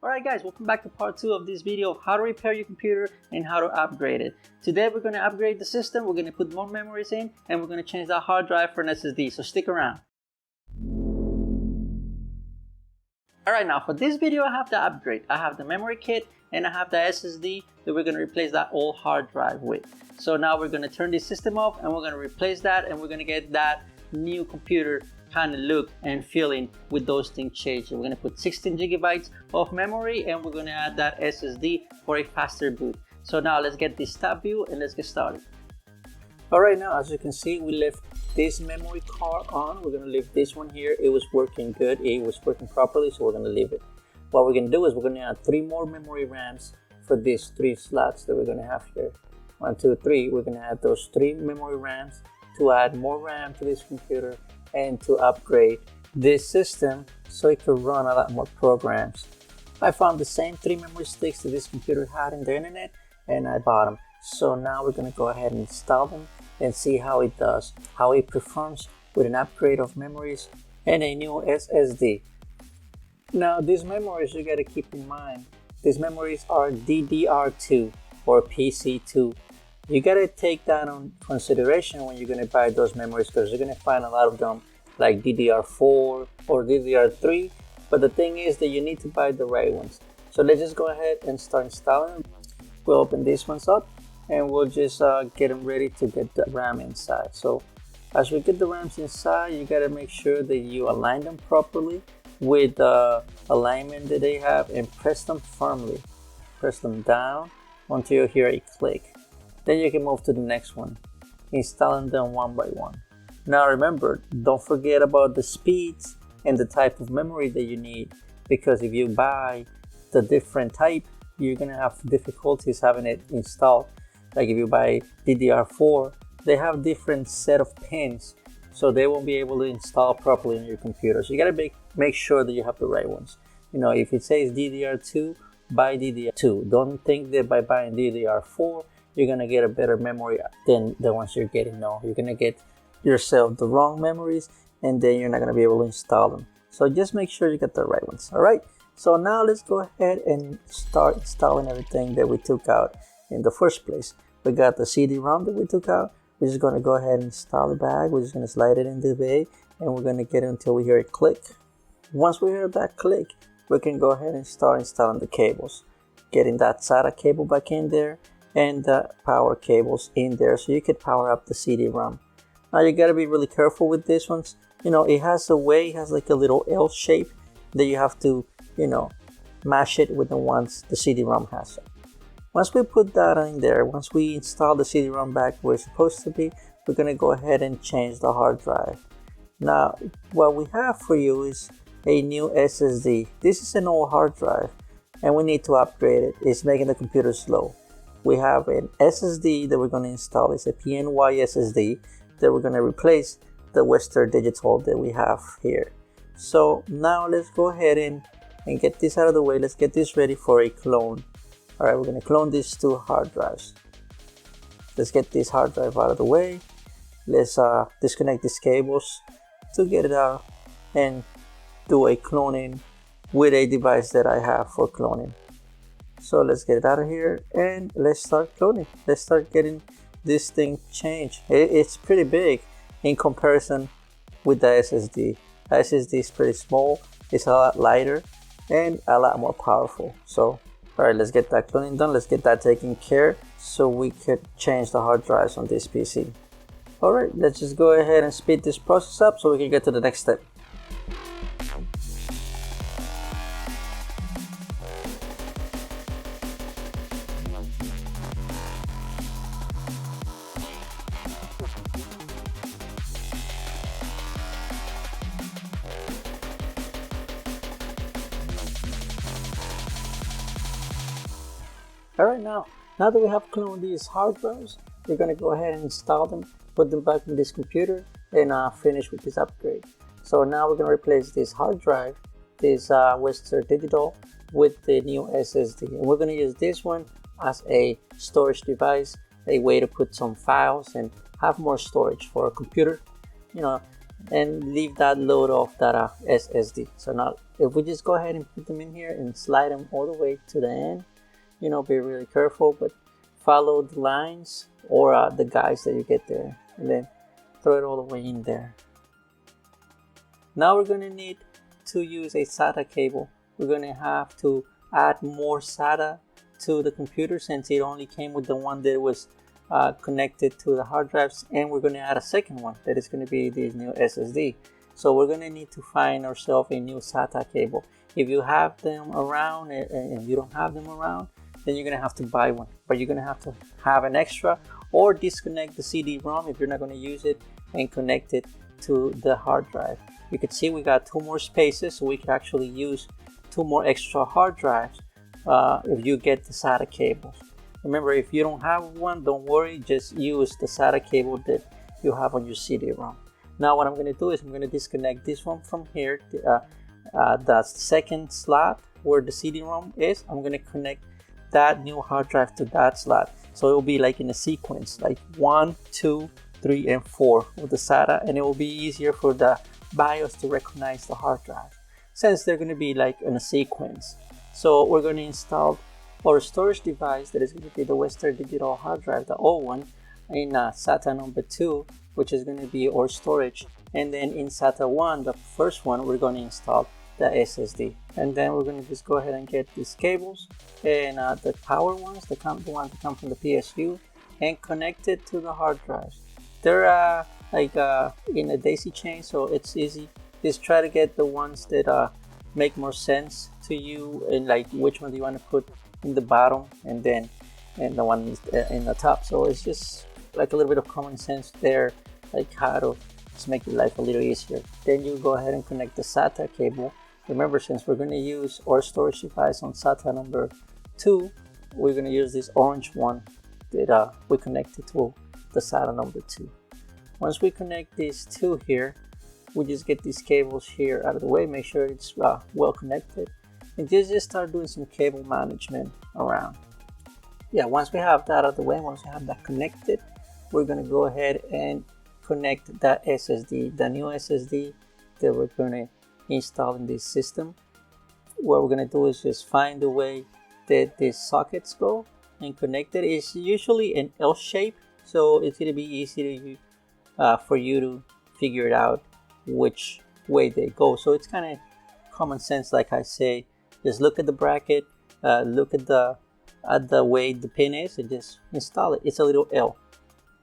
Alright guys, welcome back to part 2 of this video of how to repair your computer and how to upgrade it. Today we're going to upgrade the system, we're going to put more memories in, and we're going to change that hard drive for an SSD, so stick around. Alright, now for this video I have the upgrade. I have the memory kit and I have the SSD that we're going to replace that old hard drive with. So now we're going to turn this system off and we're going to replace that, and we're going to get that new computer kind of look and feeling with those things changed. We're going to put 16 gigabytes of memory and we're going to add that SSD for a faster boot. So now let's get this tab view and let's get started. Alright, now as you can see, we left this memory card on. We're going to leave this one here. It was working good, it was working properly, so we're going to leave it. What we're going to do is we're going to add 3 more memory RAMs for these 3 slots that we're going to have here. 1, 2, 3. We're going to add those 3 memory RAMs to add more RAM to this computer and to upgrade this system so it could run a lot more programs. I found the same 3 memory sticks that this computer had in the internet and I bought them. So now we're going to go ahead and install them and see how it does, how it performs with an upgrade of memories and a new SSD. Now these memories, you got to keep in mind, these memories are DDR2 or PC2. You gotta take that on consideration when you're gonna buy those memories, because you're gonna find a lot of them like DDR4 or DDR3, but the thing is that you need to buy the right ones. So let's just go ahead and start installing them. We'll open these ones up and we'll just get them ready to get the RAM inside. So as we get the RAMs inside, you gotta make sure that you align them properly with the alignment that they have and press them firmly. Press them down until you hear a click. Then you can move to the next one, installing them one by one. Now remember, don't forget about the speeds and the type of memory that you need, because if you buy the different type, you're gonna have difficulties having it installed. Like if you buy DDR4, they have different set of pins, so they won't be able to install properly on your computer. So you gotta make sure that you have the right ones. You know, if it says DDR2, buy DDR2. Don't think that by buying DDR4, you're gonna get a better memory than the ones you're getting now. You're gonna get yourself the wrong memories and then you're not gonna be able to install them. So just make sure you get the right ones. Alright, so now let's go ahead and start installing everything that we took out in the first place. We got the CD-ROM that we took out. We're just gonna go ahead and install it back. We're just gonna slide it into the bay and we're gonna get it until we hear it click. Once we hear that click, we can go ahead and start installing the cables. Getting that SATA cable back in there and the power cables in there so you could power up the CD-ROM. Now you gotta be really careful with this ones. You know, it has a way, it has like a little L shape that you have to, you know, mash it with the ones the CD-ROM has. Once we put that in there, once we install the CD-ROM back where it's supposed to be, we're gonna go ahead and change the hard drive. Now, what we have for you is a new SSD. This is an old hard drive and we need to upgrade it. It's making the computer slow. We have an SSD that we're going to install. It's a PNY SSD that we're going to replace the Western Digital that we have here. So now let's go ahead and get this out of the way. Let's get this ready for a clone. Alright, we're going to clone these 2 hard drives. Let's get this hard drive out of the way. Let's disconnect these cables to get it out and do a cloning with a device that I have for cloning. So let's get it out of here and let's start cloning. Let's start getting this thing changed. It's pretty big in comparison with the SSD. The SSD is pretty small, it's a lot lighter and a lot more powerful. So, alright, let's get that cloning done. Let's get that taken care so we could change the hard drives on this PC. Alright, let's just go ahead and speed this process up so we can get to the next step. Alright, now that we have cloned these hard drives, we're going to go ahead and install them, put them back in this computer and finish with this upgrade. So now we're going to replace this hard drive, this Western Digital, with the new SSD. And we're going to use this one as a storage device, a way to put some files and have more storage for a computer. You know, and leave that load of that SSD. So now if we just go ahead and put them in here and slide them all the way to the end, you know, be really careful, but follow the lines or the guides that you get there, and then throw it all the way in there. Now we're going to need to use a SATA cable. We're going to have to add more SATA to the computer since it only came with the one that was connected to the hard drives, and we're going to add a second one that is going to be this new SSD. So we're going to need to find ourselves a new SATA cable. If you have them around and you don't have them around, then you're going to have to buy one, but you're going to have an extra, or disconnect the CD-ROM if you're not going to use it and connect it to the hard drive. You can see we got 2 more spaces, so we can actually use 2 more extra hard drives if you get the SATA cables. Remember, if you don't have one, don't worry, just use the SATA cable that you have on your CD-ROM. Now what I'm going to do is I'm going to disconnect this one from here, the second slot where the CD-ROM is. I'm going to connect that new hard drive to that slot, so it will be like in a sequence, like 1, 2, 3, and 4 with the SATA, and it will be easier for the BIOS to recognize the hard drive since they're going to be like in a sequence. So we're going to install our storage device that is going to be the Western Digital hard drive, the old one, in SATA number 2, which is going to be our storage, and then in SATA 1, the first one, we're going to install the SSD. And then we're going to just go ahead and get these cables and the power ones, the ones that come from the PSU, and connect it to the hard drives. They're like in a daisy chain, so it's easy. Just try to get the ones that make more sense to you, and like which one do you want to put in the bottom and then the one in the top. So it's just like a little bit of common sense there, like how to just make your life a little easier. Then you go ahead and connect the SATA cable. Remember, since we're going to use our storage device on SATA number 2, we're going to use this orange one that we connected to the SATA number 2. Once we connect these two here, we just get these cables here out of the way, make sure it's well connected, and just start doing some cable management around. Yeah, once we have that out of the way, once we have that connected, we're going to go ahead and connect that SSD, the new SSD that we're going to install in this system. What we're going to do is just find the way that these sockets go and connect it. It's usually an L shape, so it's going to be easy to, for you to figure it out which way they go. So it's kind of common sense, like I say. Just look at the bracket, look at the way the pin is, and just install it. It's a little L.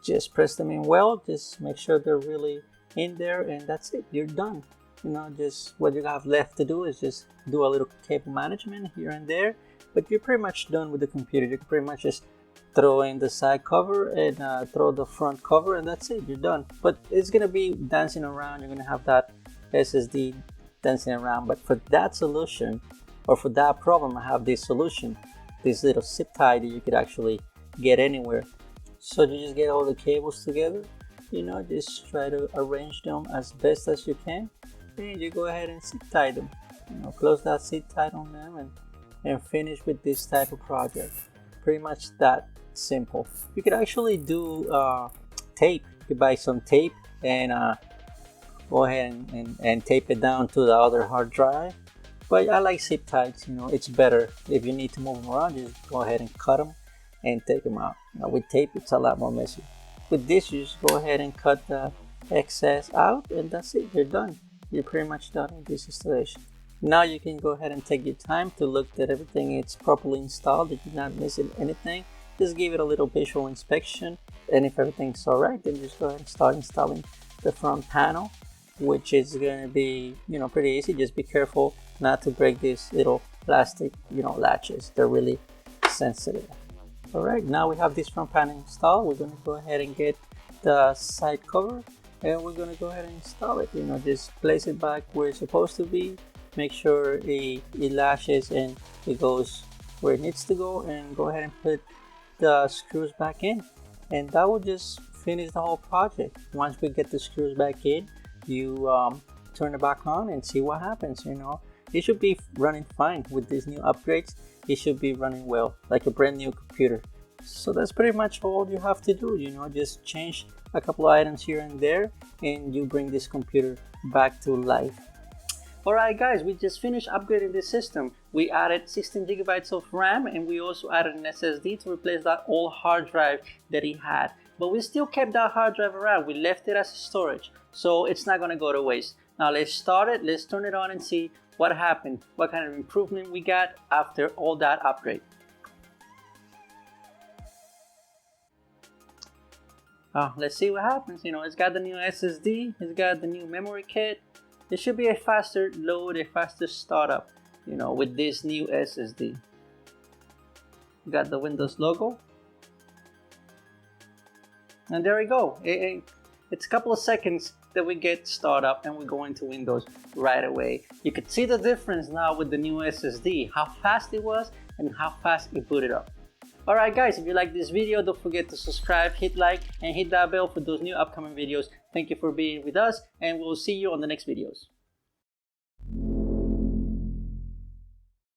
Just press them in well, just make sure they're really in there, and that's it, you're done. You know, just what you have left to do is just do a little cable management here and there, but you're pretty much done with the computer. You can pretty much just throw in the side cover and throw the front cover, and that's it, you're done. But it's gonna be dancing around, you're gonna have that SSD dancing around. But for that solution, or for that problem, I have this solution, this little zip tie that you could actually get anywhere. So you just get all the cables together, you know, just try to arrange them as best as you can, and you go ahead and zip tie them. You know, close that zip tie on them and finish with this type of project. Pretty much that simple. You could actually do tape. You could buy some tape and go ahead and tape it down to the other hard drive. But I like zip ties, you know, it's better. If you need to move them around, just go ahead and cut them and take them out. Now with tape, it's a lot more messy. With this, you just go ahead and cut the excess out, and that's it, you're done. You're pretty much done with this installation. Now you can go ahead and take your time to look that everything is properly installed, that you're not missing anything. Just give it a little visual inspection, and if everything's alright, then just go ahead and start installing the front panel, which is going to be, you know, pretty easy. Just be careful not to break these little plastic, you know, latches. They're really sensitive. Alright, now we have this front panel installed. We're going to go ahead and get the side cover, and we're going to go ahead and install it. You know, just place it back where it's supposed to be. Make sure it latches and it goes where it needs to go, and go ahead and put the screws back in, and that will just finish the whole project. Once we get the screws back in, you turn it back on and see what happens. You know, it should be running fine with these new upgrades. It should be running well, like a brand new computer. So that's pretty much all you have to do, you know, just change a couple of items here and there and you bring this computer back to life. Alright guys, we just finished upgrading this system. We added 16 gigabytes of RAM and we also added an SSD to replace that old hard drive that he had. But we still kept that hard drive around. We left it as storage, so it's not gonna go to waste. Now let's start it, let's turn it on and see what happened, what kind of improvement we got after all that upgrade. Let's see what happens. You know, it's got the new SSD, it's got the new memory kit. It should be a faster load, a faster startup, you know, with this new SSD. Got the Windows logo. And there we go. It's a couple of seconds that we get startup and we go into Windows right away. You could see the difference now with the new SSD, how fast it was and how fast it booted up. Alright guys, if you like this video, don't forget to subscribe, hit like, and hit that bell for those new upcoming videos. Thank you for being with us, and we'll see you on the next videos.